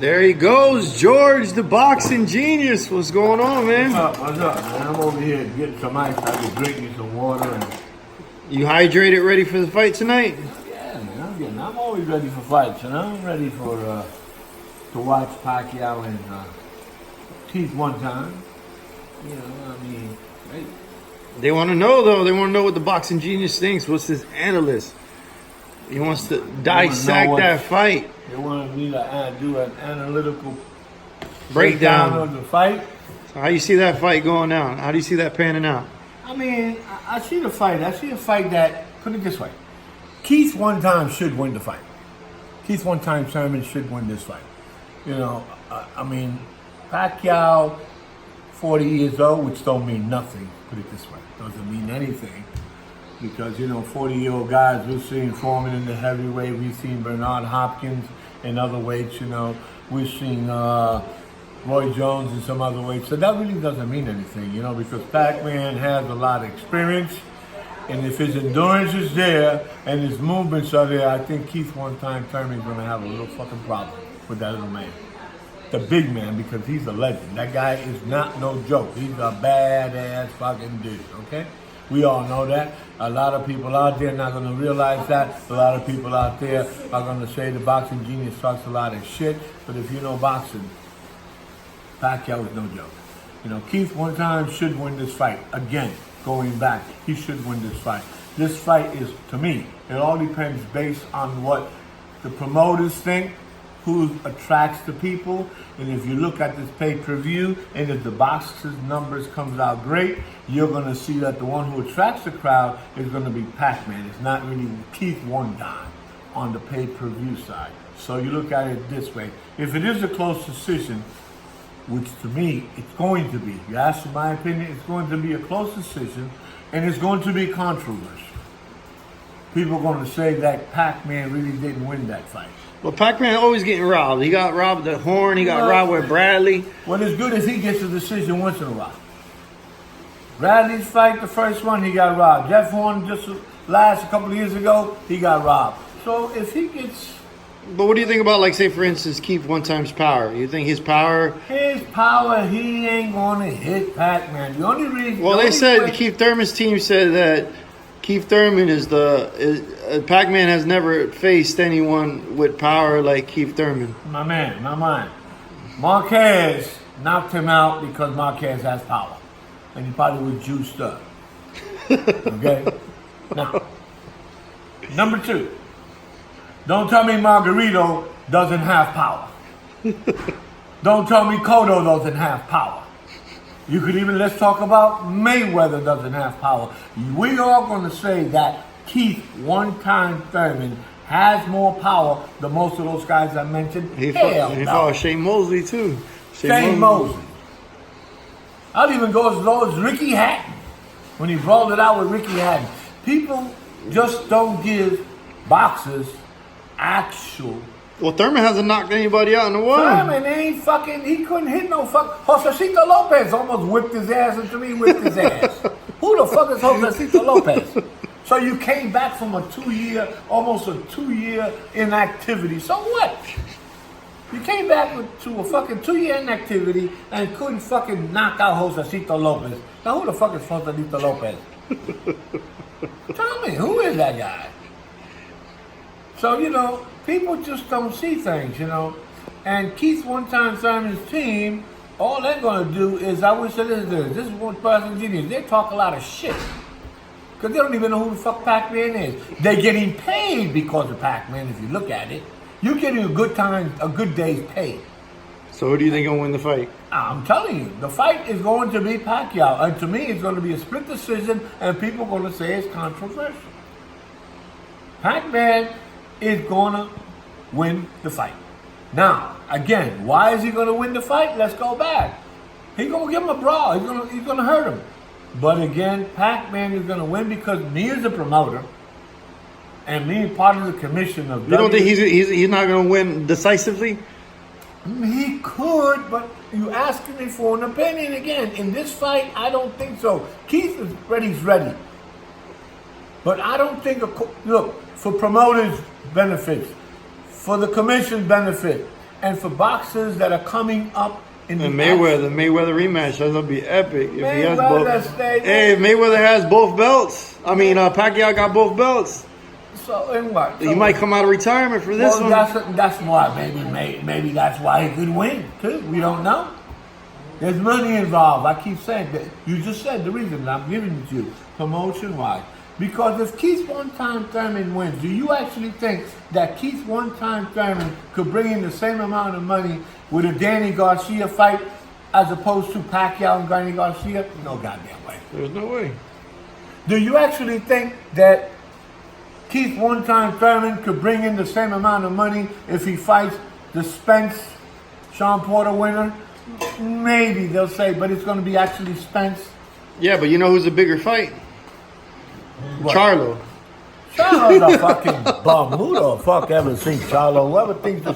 There he goes, George, the boxing genius. What's going on, man? What's up, man? I'm over here getting some ice. I just drinking some water. And You hydrated, ready for the fight tonight? yeah, man, I'm always ready for fights, and I'm ready for to watch Pacquiao and Keith one time. You know, I mean, hey. They want to know, though. They want to know what the boxing genius thinks. What's this analyst? He wants to dissect that fight. They wanted me to do an analytical Breakdown of the fight. So how you see that fight going down? How do you see that panning out? I mean, I see the fight. I see a fight that, put it this way, Keith one time should win the fight. Keith one time Thurman should win this fight. You know, I mean, Pacquiao, 40 years old, which don't mean nothing, put it this way. Doesn't mean anything. Because, you know, 40-year-old guys, we've seen Thurman in the heavyweight, we've seen Bernard Hopkins in other weights, you know, we've seen Roy Jones in some other weights. So that really doesn't mean anything, you know, because Pac-Man has a lot of experience. And if his endurance is there and his movements are there, I think Keith one time Thurman's going to have a little fucking problem with that little man. The big man, because he's a legend. That guy is not no joke. He's a badass fucking dude, okay? We all know that. A lot of people out there not going to realize that. A lot of people out there are going to say the boxing genius talks a lot of shit. But if you know boxing, Pacquiao is no joke. You know, Keith one time should win this fight. Again, going back, he should win this fight. This fight is, to me, it all depends based on what the promoters think, who attracts the people, and if you look at this pay-per-view, and if the box's numbers comes out great, you're gonna see that the one who attracts the crowd is gonna be Pac-Man. It's not really Keith one time on the pay-per-view side. So you look at it this way. If it is a close decision, which to me, it's going to be, you ask for my opinion, it's going to be a close decision, and it's going to be controversial. People are gonna say that Pac-Man really didn't win that fight. Well, Pac-Man always getting robbed. He got robbed at Horn. He got robbed with Bradley. Well, it's good if he gets a decision once in a while. Bradley's fight, the first one, he got robbed. Jeff Horn, just last a couple of years ago, he got robbed. So if he gets... But what do you think about, like, say, for instance, Keith one time's power? You think his power... His power, he ain't going to hit Pac-Man. The only reason... Well, they said, Keith Thurman's team said that Keith Thurman is Pac-Man has never faced anyone with power like Keith Thurman. My man. Marquez knocked him out because Marquez has power. And he probably was juiced up. Okay? Now, number two. Don't tell me Margarito doesn't have power. Don't tell me Cotto doesn't have power. You could even, let's talk about Mayweather doesn't have power. We are going to say that Keith one time Thurman has more power than most of those guys I mentioned. He fought Shane Mosley too. Shane Mosley. I'll even go as low as Ricky Hatton when he brawled it out with Ricky Hatton. People just don't give boxers actual. Well, Thurman hasn't knocked anybody out in a while. Thurman ain't fucking, he couldn't hit no fuck. Josecito Lopez almost whipped his ass until he whipped his ass. Who the fuck is Josecito Lopez? So you came back from almost a two-year inactivity. So what? You came back to a fucking 2-year inactivity and couldn't fucking knock out Josecito Lopez. Now who the fuck is Josecito Lopez? Tell me, who is that guy? So, you know, people just don't see things, you know. And Keith one time Thurman's team, all they're going to do is, I wish this is one person genius. They talk a lot of shit. Because they don't even know who the fuck Pac-Man is. They're getting paid because of Pac-Man, if you look at it. You're getting a good day's pay. So who do you think will win the fight? I'm telling you, the fight is going to be Pacquiao. And to me, it's going to be a split decision, and people are going to say it's controversial. Pac-Man is going to win the fight. Now, again, why is he going to win the fight? Let's go back. He's going to give him a brawl. He's going to hurt him. But again, Pac-Man is going to win because me as a promoter and me part of the commission of... You don't think he's not going to win decisively? He could, but you asking me for an opinion again. In this fight, I don't think so. Keith is ready. He's ready. But I don't think... Look, for promoters' benefits, for the commission's benefit, and for boxers that are coming up in And the Mayweather rematch, that's gonna be epic. If he has Mayweather both. stayed Hey, Mayweather has both belts. I mean, Pacquiao got both belts. So and what? He might come out of retirement for this Well, one. that's why maybe that's why he could win too. We don't know. There's money involved. I keep saying that. You just said the reason I'm giving it to you, promotion wise. Because if Keith one-time Thurman wins, do you actually think that Keith one-time Thurman could bring in the same amount of money with a Danny Garcia fight as opposed to Pacquiao and Danny Garcia? No goddamn way. There's no way. Do you actually think that Keith one-time Thurman could bring in the same amount of money if he fights the Spence Sean Porter winner? Maybe they'll say, but it's going to be actually Spence. Yeah, but you know who's a bigger fight? What? Charlo. Charlo's a fucking bum. Who the fuck ever seen Charlo? Whoever thinks the